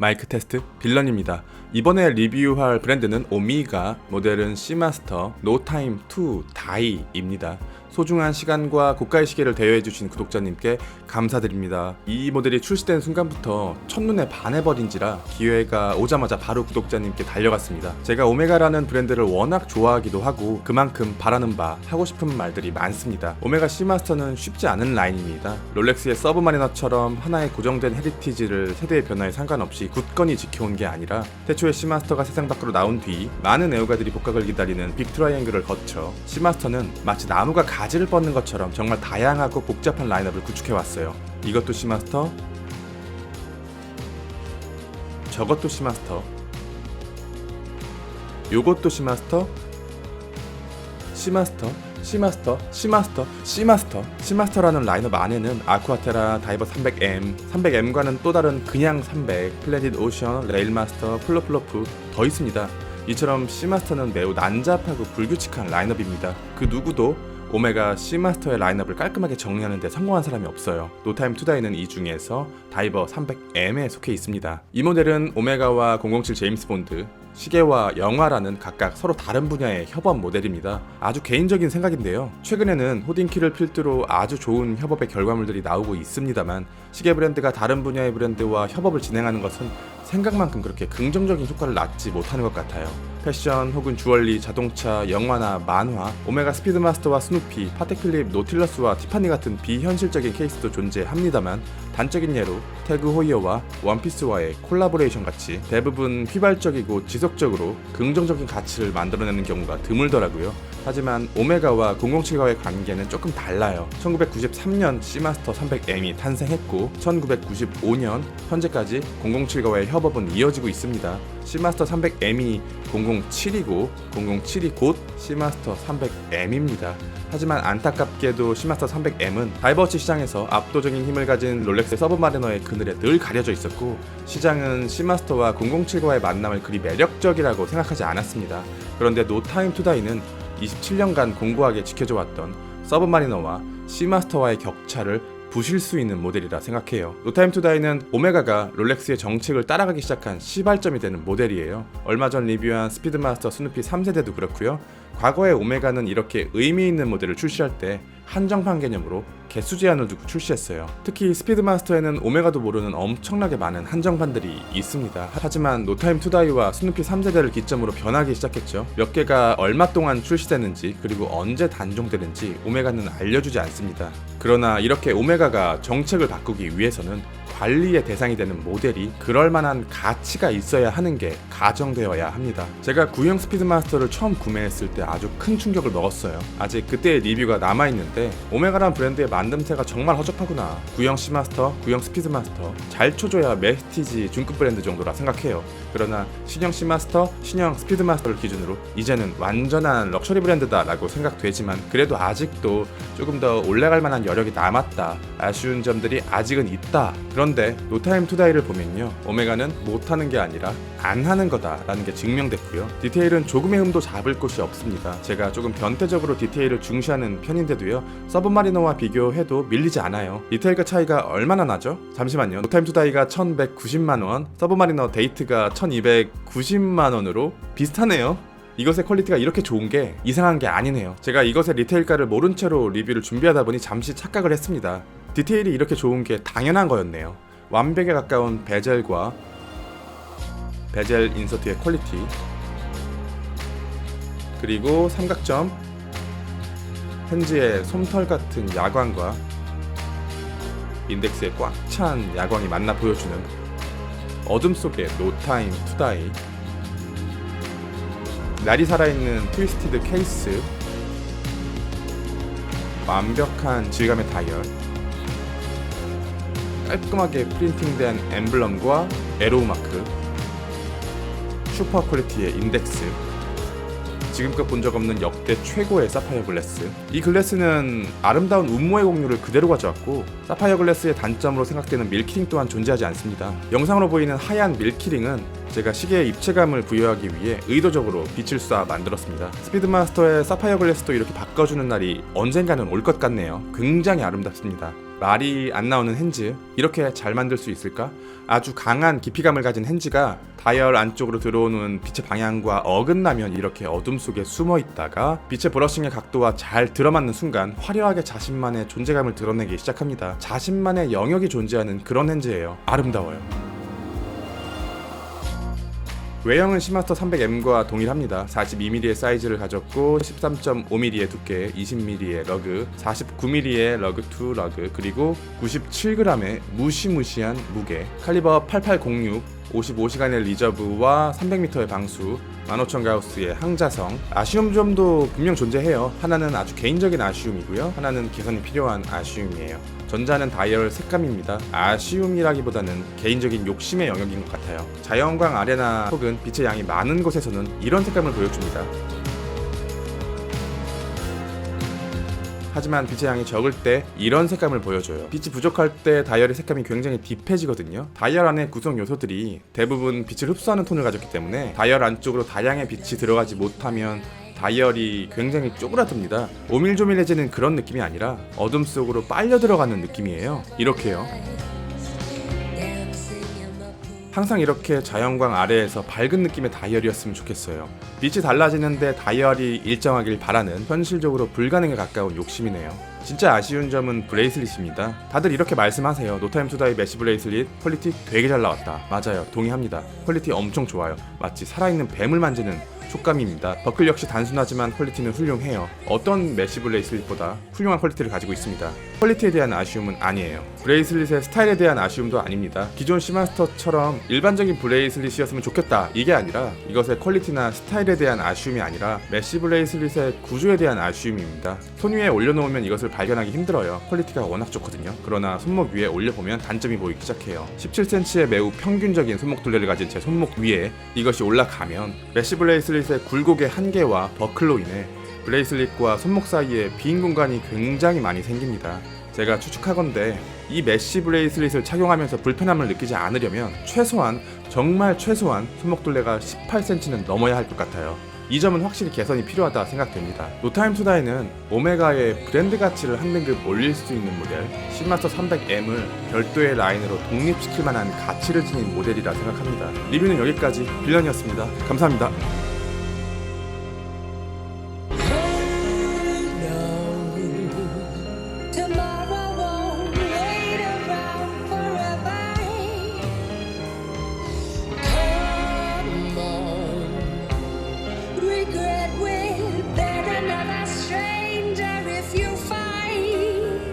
마이크 테스트 빌런입니다. 이번에 리뷰할 브랜드는 오미가, 모델은 시마스터, 노타임 투 다이입니다. 소중한 시간과 고가의 시계를 대여해주신 구독자님께 감사드립니다. 이 모델이 출시된 순간부터 첫눈에 반해버린지라 기회가 오자마자 바로 구독자님께 달려갔습니다. 제가 오메가라는 브랜드를 워낙 좋아하기도 하고 그만큼 바라는 바, 하고 싶은 말들이 많습니다. 오메가 시마스터는 쉽지 않은 라인입니다. 롤렉스의 서브마리너처럼 하나의 고정된 헤리티지를 세대의 변화에 상관없이 굳건히 지켜온 게 아니라 태초에 시마스터가 세상 밖으로 나온 뒤 많은 애호가들이 복각을 기다리는 빅 트라이앵글을 거쳐 시마스터는 마치 나무가 가지를 뻗는 것처럼 정말 다양하고 복잡한 라인업을 구축해왔어요. 이것도 시마스터, 저것도 시마스터, 요것도 시마스터, 시마스터라는 라인업 안에는 아쿠아테라, 다이버 300M, 300M과는 또 다른 그냥 300, 플래닛 오션, 레일마스터, 플로플로프 더 있습니다. 이처럼 시마스터는 매우 난잡하고 불규칙한 라인업입니다. 그 누구도 오메가 시마스터의 라인업을 깔끔하게 정리하는 데 성공한 사람이 없어요. 노타임 투다이는 이 중에서 다이버 300M에 속해 있습니다. 이 모델은 오메가와 007 제임스 본드, 시계와 영화라는 각각 서로 다른 분야의 협업 모델입니다. 아주 개인적인 생각인데요. 최근에는 호딩키를 필두로 아주 좋은 협업의 결과물들이 나오고 있습니다만 시계 브랜드가 다른 분야의 브랜드와 협업을 진행하는 것은 생각만큼 그렇게 긍정적인 효과를 낳지 못하는 것 같아요. 패션 혹은 주얼리, 자동차, 영화나 만화, 오메가 스피드마스터와 스누피, 파텍 필립, 노틸러스와 티파니 같은 비현실적인 케이스도 존재합니다만 단적인 예로 태그 호이어와 원피스와의 콜라보레이션 같이 대부분 휘발적이고 지속적으로 긍정적인 가치를 만들어내는 경우가 드물더라고요. 하지만 오메가와 007과의 관계는 조금 달라요. 1993년 시마스터 300M이 탄생했고 1995년 현재까지 007과의 협업은 이어지고 있습니다. 시마스터 300M이 007이고 007이 곧 시마스터 300M입니다. 하지만 안타깝게도 시마스터 300M은 다이버워치 시장에서 압도적인 힘을 가진 롤렉스의 서브마리너의 그늘에 늘 가려져 있었고 시장은 시마스터와 007과의 만남을 그리 매력적이라고 생각하지 않았습니다. 그런데 노타임 투다이는 27년간 공고하게 지켜져 왔던 서브마리너와 시마스터와의 격차를 부실 수 있는 모델이라 생각해요. 노타임 투다이는 오메가가 롤렉스의 정책을 따라가기 시작한 시발점이 되는 모델이에요. 얼마 전 리뷰한 스피드마스터 스누피 3세대도 그렇고요. 과거에 오메가는 이렇게 의미 있는 모델을 출시할 때 한정판 개념으로 개수 제한을 두고 출시했어요. 특히 스피드마스터에는 오메가도 모르는 엄청나게 많은 한정판들이 있습니다. 하지만 노타임 투다이와 스누피 3세대를 기점으로 변하기 시작했죠. 몇 개가 얼마 동안 출시되는지 그리고 언제 단종되는지 오메가는 알려주지 않습니다. 그러나 이렇게 오메가가 정책을 바꾸기 위해서는 관리의 대상이 되는 모델이 그럴만한 가치가 있어야 하는 게 가정되어야 합니다. 제가 구형 스피드마스터를 처음 구매했을 때 아주 큰 충격을 먹었어요. 아직 그때의 리뷰가 남아있는데 오메가란 브랜드의 만듦새가 정말 허접하구나. 구형 시마스터, 구형 스피드마스터 잘 쳐줘야 메스티지 중급 브랜드 정도라 생각해요. 그러나 신형 시마스터, 신형 스피드마스터를 기준으로 이제는 완전한 럭셔리 브랜드다 라고 생각되지만 그래도 아직도 조금 더 올라갈 만한 여력이 남았다, 아쉬운 점들이 아직은 있다. 그런데 노타임 투다이를 보면요, 오메가는 못하는 게 아니라 안 하는 거다 라는 게 증명됐고요. 디테일은 조금의 흠도 잡을 곳이 없습니다. 제가 조금 변태적으로 디테일을 중시하는 편인데도요, 서브마리너와 비교해도 밀리지 않아요. 디테일과 차이가 얼마나 나죠? 잠시만요. 노타임 투다이가 1190만원, 서브마리너 데이트가 1290만원으로 비슷하네요. 이것의 퀄리티가 이렇게 좋은 게 이상한 게 아니네요. 제가 이것의 리테일가를 모른 채로 리뷰를 준비하다 보니 잠시 착각을 했습니다. 디테일이 이렇게 좋은 게 당연한 거였네요. 완벽에 가까운 베젤과 베젤 인서트의 퀄리티, 그리고 삼각점 핸즈의 솜털 같은 야광과 인덱스의 꽉 찬 야광이 만나 보여주는 어둠 속의 노타임 투다이, 날이 살아있는 트위스티드 케이스, 완벽한 질감의 다이얼, 깔끔하게 프린팅된 엠블럼과 에로우 마크, 슈퍼 퀄리티의 인덱스, 지금껏 본 적 없는 역대 최고의 사파이어 글래스. 이 글래스는 아름다운 운모의 공유를 그대로 가져왔고 사파이어 글래스의 단점으로 생각되는 밀키링 또한 존재하지 않습니다. 영상으로 보이는 하얀 밀키링은 제가 시계에 입체감을 부여하기 위해 의도적으로 빛을 쏴 만들었습니다. 스피드마스터의 사파이어 글래스도 이렇게 바꿔주는 날이 언젠가는 올 것 같네요. 굉장히 아름답습니다. 말이 안 나오는 핸즈, 이렇게 잘 만들 수 있을까? 아주 강한 깊이감을 가진 핸즈가 다이얼 안쪽으로 들어오는 빛의 방향과 어긋나면 이렇게 어둠 속에 숨어 있다가 빛의 브러싱의 각도와 잘 들어맞는 순간 화려하게 자신만의 존재감을 드러내기 시작합니다. 자신만의 영역이 존재하는 그런 핸즈예요. 아름다워요. 외형은 시마스터 300M과 동일합니다. 42mm의 사이즈를 가졌고 13.5mm의 두께, 20mm의 러그, 49mm의 러그2 러그, 그리고 97g의 무시무시한 무게, 칼리버 8806, 55시간의 리저브와 300m의 방수, 15,000가우스의 항자성. 아쉬움 점도 분명 존재해요. 하나는 아주 개인적인 아쉬움이고요, 하나는 개선이 필요한 아쉬움이에요. 전자는 다이얼 색감입니다. 아쉬움이라기보다는 개인적인 욕심의 영역인 것 같아요. 자연광 아레나 혹은 빛의 양이 많은 곳에서는 이런 색감을 보여줍니다. 하지만 빛의 양이 적을 때 이런 색감을 보여줘요. 빛이 부족할 때 다이얼의 색감이 굉장히 딥해지거든요. 다이얼 안에 구성 요소들이 대부분 빛을 흡수하는 톤을 가졌기 때문에 다이얼 안쪽으로 다량의 빛이 들어가지 못하면 다이얼이 굉장히 쪼그라듭니다. 오밀조밀해지는 그런 느낌이 아니라 어둠 속으로 빨려 들어가는 느낌이에요. 이렇게요. 항상 이렇게 자연광 아래에서 밝은 느낌의 다이얼이었으면 좋겠어요. 빛이 달라지는데 다이얼이 일정하길 바라는 현실적으로 불가능에 가까운 욕심이네요. 진짜 아쉬운 점은 브레이슬릿입니다. 다들 이렇게 말씀하세요. 노타임 투다이 메쉬 브레이슬릿 퀄리티 되게 잘 나왔다. 맞아요, 동의합니다. 퀄리티 엄청 좋아요. 마치 살아있는 뱀을 만지는 촉감입니다. 버클 역시 단순하지만 퀄리티는 훌륭해요. 어떤 메쉬 브레이슬릿보다 훌륭한 퀄리티를 가지고 있습니다. 퀄리티에 대한 아쉬움은 아니에요. 브레이슬릿의 스타일에 대한 아쉬움도 아닙니다. 기존 시마스터처럼 일반적인 브레이슬릿이었으면 좋겠다, 이게 아니라 이것의 퀄리티나 스타일에 대한 아쉬움이 아니라 메쉬 브레이슬릿의 구조에 대한 아쉬움입니다. 손 위에 올려놓으면 이것을 발견하기 힘들어요. 퀄리티가 워낙 좋거든요. 그러나 손목 위에 올려보면 단점이 보이기 시작해요. 17cm의 매우 평균적인 손목 둘레를 가진 제 손목 위에 이것이 올라가면 메쉬 브레이슬릿의 굴곡의 한계와 버클로 인해 브레이슬릿과 손목 사이에 빈 공간이 굉장히 많이 생깁니다. 제가 추측하건대 이 메쉬 브레이슬릿을 착용하면서 불편함을 느끼지 않으려면 정말 최소한 손목 둘레가 18cm는 넘어야 할 것 같아요. 이 점은 확실히 개선이 필요하다 생각됩니다. 노타임 투다이는 오메가의 브랜드 가치를 한 등급 올릴 수 있는 모델, 시마스터 300M을 별도의 라인으로 독립시킬 만한 가치를 지닌 모델이라 생각합니다. 리뷰는 여기까지. 빌런이었습니다. 감사합니다.